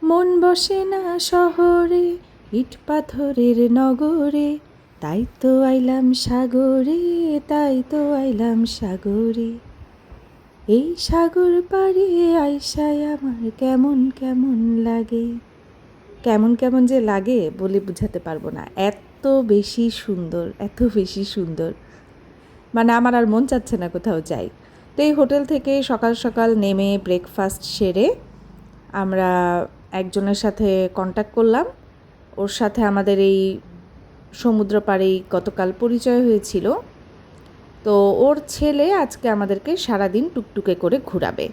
মন বসে না শহরে, ইট পাথরের নগরে, তাই তো আইলাম সাগরে, তাই তো আইলাম সাগরে। এই সাগর পাড়ে আইসায় আমার কেমন কেমন লাগে। কেমন কেমন যে লাগে বলে বোঝাতে পারবো না, এত বেশি সুন্দর, এত বেশি সুন্দর, মানে আমার আর মন চাচ্ছে না কোথাও যাই। তো এই হোটেল থেকে সকাল সকাল নেমে ব্রেকফাস্ট সেরে আমরা একজনের সাথে কন্ট্যাক্ট করলাম। ওর সাথে আমাদের এই সমুদ্র পাড়েই গতকাল পরিচয় হয়েছিল। তো ওর ছেলে আজকে আমাদেরকে সারাদিন টুকটুকে করে ঘোরাবে।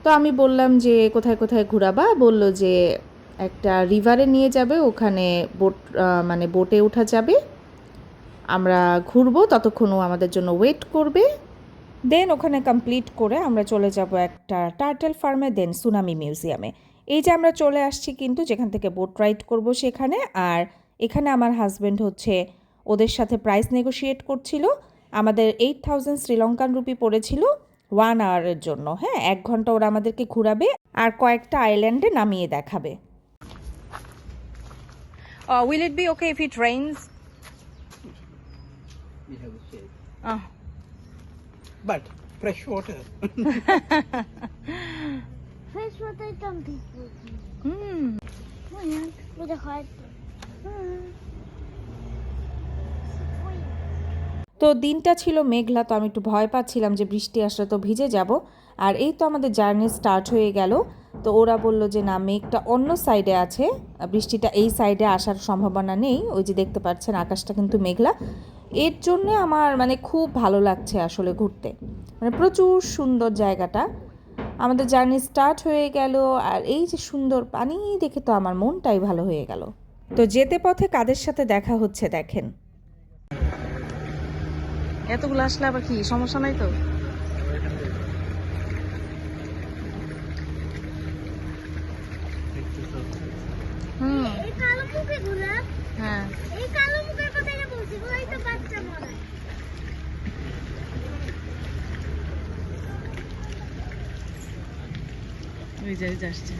তো আমি বললাম যে কোথায় কোথায় ঘোরাবা, বলল যে একটা রিভারে নিয়ে যাবে, ওখানে বোটে ওঠা যাবে, আমরা ঘুরবো, ততক্ষণ ও আমাদের জন্য ওয়েট করবে। দেন ওখানে কমপ্লিট করে আমরা চলে যাব একটা টার্টেল ফার্মে, দেন সুনামি মিউজিয়ামে। এই যে আমরা চলে আসছি কিন্তু যেখান থেকে বোট রাইড করব সেখানে। আর এখানে আমার হাজব্যান্ড হচ্ছে ওদের সাথে প্রাইস নেগোশিয়েট করছিল। আমাদের 8000 শ্রীলঙ্কান রুপি পড়েছিল 1 আওয়ারের জন্য। হ্যাঁ, 1 ঘন্টা ওরা আমাদেরকে ঘোরাবে আর কয়েকটা আইল্যান্ডে নামিয়ে দেখাবে। Will it be okay if it rains? We have a shade. Oh. But fresh water. Fresh water is some people. With a heart. তো দিনটা ছিল মেঘলা, তো আমি একটু ভয় পাচ্ছিলাম যে বৃষ্টি আসলে তো ভিজে যাব। আর এই তো আমাদের জার্নি স্টার্ট হয়ে গেল। তো ওরা বলল যে না, মেঘটা অন্য সাইডে আছে, বৃষ্টিটা এই সাইডে আসার সম্ভাবনা নেই। ওই যে দেখতে পাচ্ছেন আকাশটা কিন্তু মেঘলা। এর জন্যে আমার মানে খুব ভালো লাগছে আসলে ঘুরতে, মানে প্রচুর সুন্দর জায়গাটা। আমাদের জার্নি স্টার্ট হয়ে গেল আর এই যে সুন্দর পানি দেখে তো আমার মনটাই ভালো হয়ে গেল। তো যেতে পথে কাদের সাথে দেখা হচ্ছে দেখেন। এতগুলো আসলে আবার কি সমস্যা নাই তো? এই কালো মুখে গোলাপ। হ্যাঁ, এই কালো মুখের কথা বলছি, ওই তো বাচ্চা মনে হয়। ওই যে আসছে।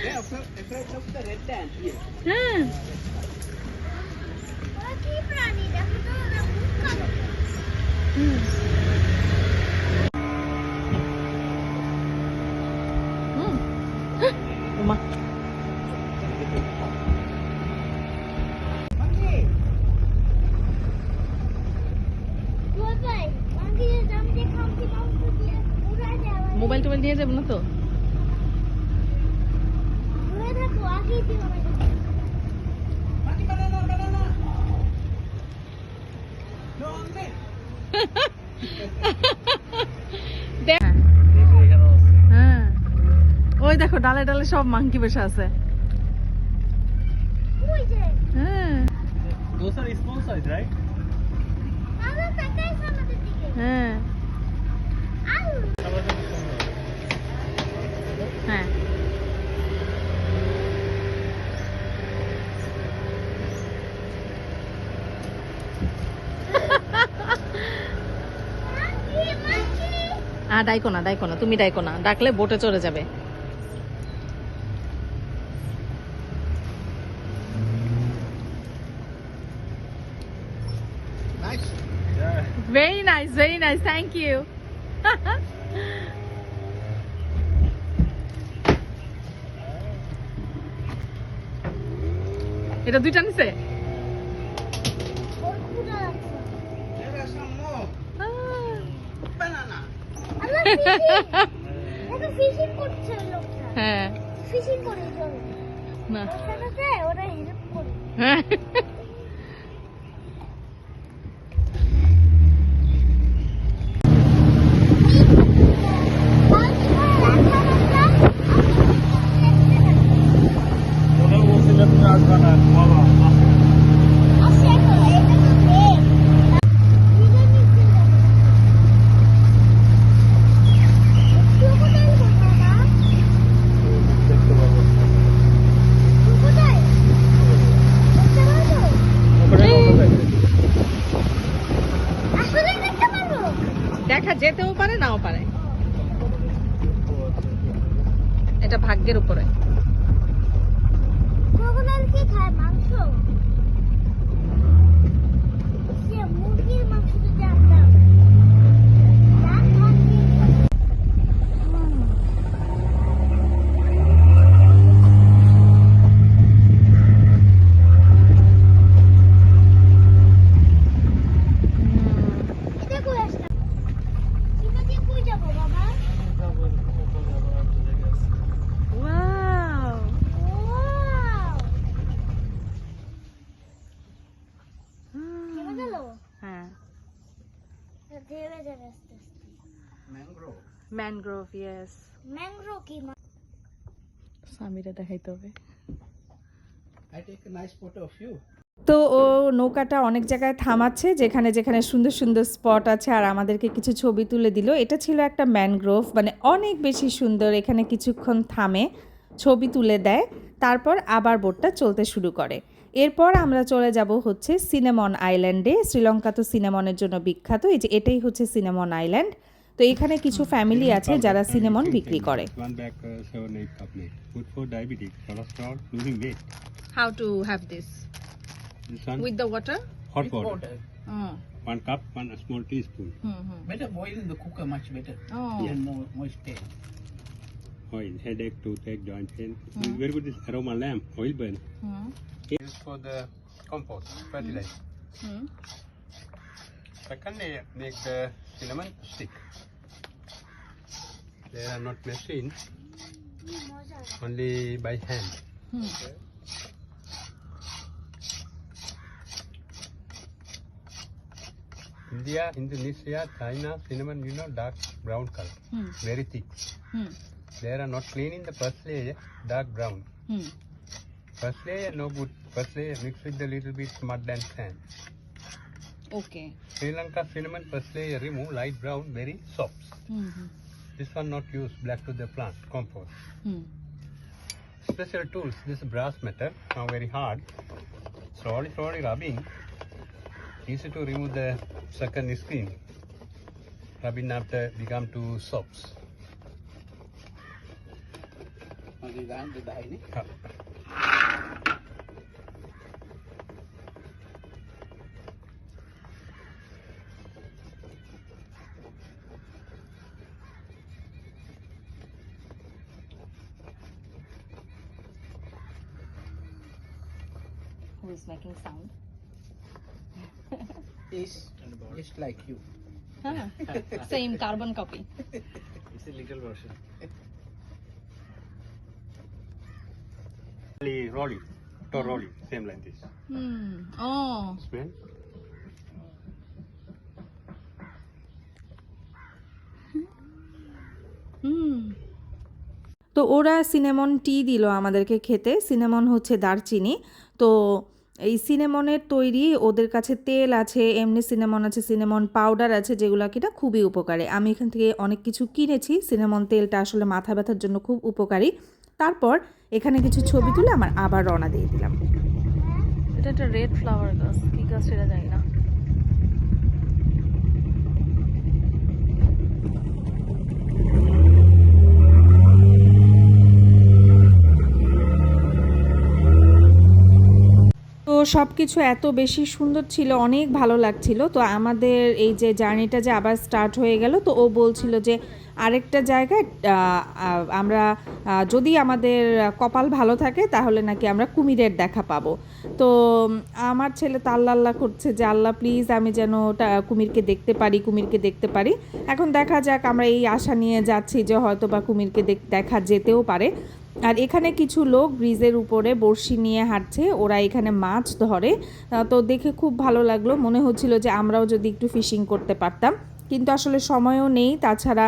Yeah, first of the red ant here. হ্যাঁ, ওরা কি প্রাণী দেখো তো, ওরা মুখ কালো। ওমা বাবাই, মাঙ্কি দাম দিয়ে খামকি মাংস দিয়ে উড়া যাওয়া। মোবাইল টোবাইল নিয়ে যাবো না তো? ধরে থাকো, আগেই দিও না। Mati, banana, banana. No, on there. হ্যাঁ, ওই দেখো ডালে ডালে সব মাংকি বসে আছে। ওই যে হ্যাঁ Those are small size, right? দাদা তাকাইছ আমাদের দিকে। হ্যাঁ আউ, হ্যাঁ, মাঙ্কি মাঙ্কি। ডাইকো না, তুমি ডাইকো না, ডাকলে বোটে চড়ে যাবে। Nice. Yeah. Very nice, thank you. এটা দুইটা নিছে। ওর ক্ষুধা লাগছে। There are some more. Banana. আল্লাহ, ফিশিং। এটা ফিশিং করছে ওই লোকটা। হ্যাঁ, ফিশিং করে চলে। না, ওর সাথে ওরা হেল্প করে। হ্যাঁ। এটা ভাগ্যের উপরে। ক্রোকোডাইল কি খায়? মাংস। সে মুরগির মাংস তো জানতাম। ডাক ভাগ্যের এটা কই আসলাম? সীমা দিয়ে কই যাবো বাবা? Wow, wow! সীমা গেল? হ্যাঁ, ধীরে ধীরে আস্তে আস্তে। Mangrove. Mangrove, yes. ম্যাংগ্রো কি মা? সামিরা দেখাইতে হবে। I take a nice photo of you. তো ও নৌকাটা অনেক জায়গায় থামাচ্ছে, যেখানে যেখানে সুন্দর সুন্দর স্পট আছে, আর আমাদেরকে কিছু ছবি তুলে দিল। এটা ছিল একটা ম্যানগ্রোভ, মানে অনেক বেশি সুন্দর। এখানে কিছুক্ষণ থামে, ছবি তুলে দেয়, তারপর আবার বোটটা চলতে শুরু করে। এরপর আমরা চলে যাব হচ্ছে সিনেমন আইল্যান্ডে। শ্রীলঙ্কা তো সিনেমনের জন্য বিখ্যাত। এই যে এটাই হচ্ছে সিনেমন আইল্যান্ড। তো এখানে কিছু ফ্যামিলি আছে যারা সিনেমন বিক্রি করে। One bag 7-8 cup milk. Good for diabetic, cholesterol, losing weight. How to have this This one, with the water? hot With water. water. 1 cup, 1 small teaspoon. Better boil in the cooker, much better. Oh. And more moist taste. Oil, headache, toothache, joint pain. Very good this aroma lamp, oil burn. This for the compost, fertilizer. Second, they make the cinnamon stick. They are not machine, only by hand. India, Indonesia, China, cinnamon, you know, dark brown color, very thick. They are not clean in the first layer, dark brown. First layer no good. First layer mixed with a little bit mud and sand. Okay. Sri Lanka cinnamon first layer remove light brown, very soft. This one not use, black to the plant, compost. Special tools, this brass metal, now very hard. Slowly rubbing, easy to remove the second skin. Rubbing after become two soaps. Magiging the dahil. Who is making sound? Is just like you. Same carbon copy. It's a little version. Roll it, to roll it, same like this. Oh. Smell. তো ওরা cinnamon টি দিল আমাদেরকে খেতে। Cinnamon হচ্ছে দারচিনি। তো এই সিনেমনের তৈরি, ওদের কাছে তেল আছে, এমনি সিনেমন আছে, সিনেমন পাউডার আছে, যেগুলো কিনা খুবই উপকারী। আমি এখান থেকে অনেক কিছু কিনেছি। সিনেমন তেলটা আসলে মাথা ব্যথার জন্য খুব উপকারী। তারপর এখানে কিছু ছবি তুলে আমার আবার রওনা দিয়ে দিলাম। এটা একটা রেড ফ্লাওয়ার গাছ, কি গাছ সেটা জানি না। তো সব কিছু এত বেশি সুন্দর ছিল, অনেক ভালো লাগছিল। তো আমাদের এই যে জার্নিটা যে আবার স্টার্ট হয়ে গেল, তো ও বলছিল যে আরেকটা জায়গায় আমরা যদি আমাদের কপাল ভালো থাকে তাহলে নাকি আমরা কুমিরের দেখা পাবো। তো আমার ছেলে তো আল্লাহ করছে যে আল্লাহ প্লিজ আমি যেন কুমিরকে দেখতে পারি। এখন দেখা যাক, আমরা এই আশা নিয়ে যাচ্ছি যে হয়তো বা কুমিরকে দেখা যেতেও পারে। আর এখানে কিছু লোক ব্রিজের উপরে বড়শি নিয়ে হাঁটছে, ওরা এখানে মাছ ধরে। তো দেখে খুব ভালো লাগলো, মনে হচ্ছিল যে আমরাও যদি একটু ফিশিং করতে পারতাম, কিন্তু আসলে সময়ও নেই। তাছাড়া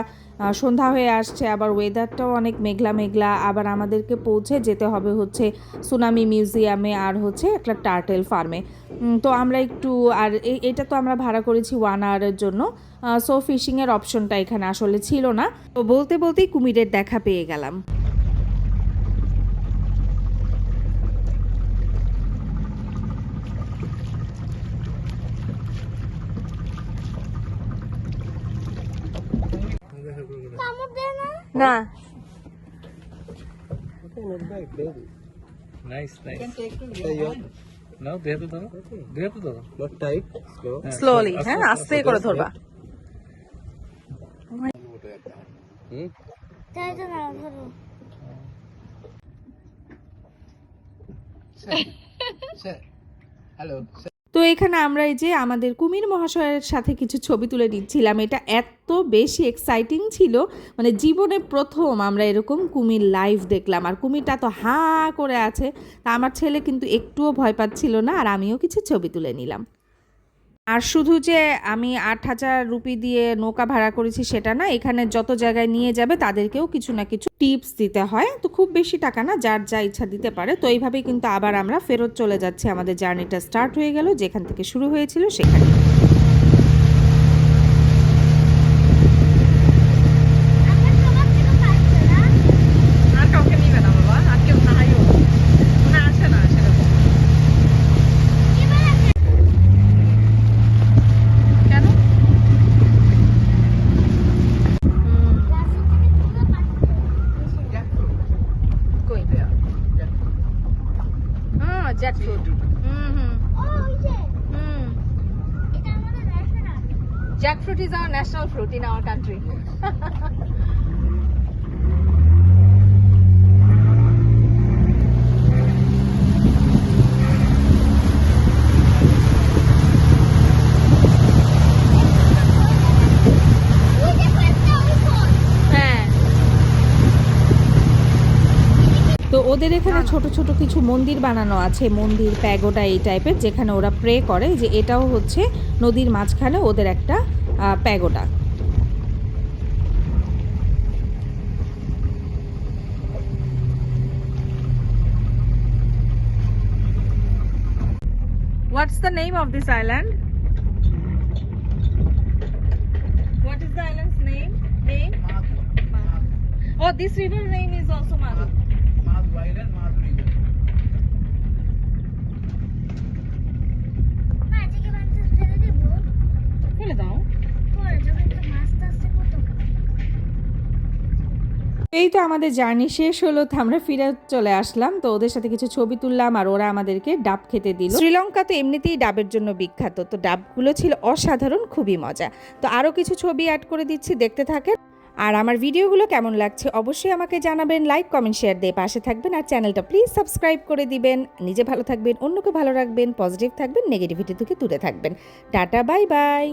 সন্ধ্যা হয়ে আসছে, আবার ওয়েদারটাও অনেক মেঘলা। আবার আমাদেরকে পৌঁছে যেতে হবে হচ্ছে সুনামি মিউজিয়ামে আর হচ্ছে একটা টার্টেল ফার্মে। তো আমরা একটু, আর এটা তো আমরা ভাড়া করেছি 1 আওয়ারের জন্য। সো ফিশিংয়ের অপশনটা এখানে আসলে ছিল না। তো বলতেই কুমিরের দেখা পেয়ে গেলাম। কামড় দেয় না? না, Nice, nice. Yeah. Now, there to the. There to the. Not tight, slow. Slowly, হ্যাঁ আস্তে করে ধরবা। তাই তো না ধরো Sir. Hello. Sir. তো এখানে আমরা এই যে আমাদের কুমির মহাশয়ের সাথে কিছু ছবি তুলে নিচ্ছিলাম। এটা এত বেশি এক্সাইটিং ছিল, মানে জীবনে প্রথম আমরা এরকম কুমির লাইভ দেখলাম। আর কুমিরটা তো হাঁ করে আছে, তা আমার ছেলে কিন্তু একটুও ভয় পাচ্ছিল না, আর আমিও কিছু ছবি তুলে নিলাম। আর শুধু যে আমি 8,000 রুপি দিয়ে নৌকা ভাড়া করেছি সেটা না, এখানে যত জায়গায় নিয়ে যাবে তাদেরকেও কিছু না কিছু টিপস দিতে হয়। তো খুব বেশি টাকা না, যার যা ইচ্ছা দিতে পারে। তো এইভাবেই কিন্তু আবার আমরা ফেরত চলে যাচ্ছি। আমাদের জার্নিটা স্টার্ট হয়ে গেল যেখান থেকে শুরু হয়েছিল সেখানে। আমার সবার থেকে পাইছে না আর কাউকে নিবে না বাবা, আর কেউ নাইও মনে আছে না সেরকম। এবারে কেন? রাস্তা থেকে পুরো পাইছে কই? হ্যাঁ, জ্যাকফ্রুট। ও ওই যে এটা আমাদের national Jackfruit is our national fruit in our country. ওই যে পাইছে ওই ফল হ্যাঁ। তো ওদের এখানে ছোট ছোট কিছু মন্দির বানানো আছে, মন্দির প্যাগোডা এই টাইপের, যেখানে ওরা প্রে করে। যে এটাও হচ্ছে নদীর মাঝখানে ওদের একটা pagoda. What's the name of this island? What is the island's name? Oh, this river name is also Madhu. Madhu Island, Madhu River. মা আজকে বানতে ফেলে দেব ফেলে দাও। পরে যখন একটা মাছ আসছে কত এই তো আমাদের জার্নি শেষ হলো, তো আমরা ফিরে চলে আসলাম। তো ওদের সাথে কিছু ছবি তুললাম, আর ওরা আমাদেরকে ডাব খেতে দিল। শ্রীলঙ্কা তো এমনিতেই ডাবের জন্য বিখ্যাত, তো ডাবগুলো ছিল অসাধারণ, খুবই মজা। তো আরও কিছু ছবি অ্যাড করে দিচ্ছি, দেখতে থাকেন। আর আমার ভিডিওগুলো কেমন লাগছে অবশ্যই আমাকে জানাবেন। লাইক, কমেন্ট, শেয়ার দিয়ে পাশে থাকবেন, আর চ্যানেলটা প্লিজ সাবস্ক্রাইব করে দিবেন। নিজে ভালো থাকবেন, অন্যকে ভালো রাখবেন, পজিটিভ থাকবেন, নেগেটিভিটি থেকে দূরে থাকবেন। Tata, bye bye.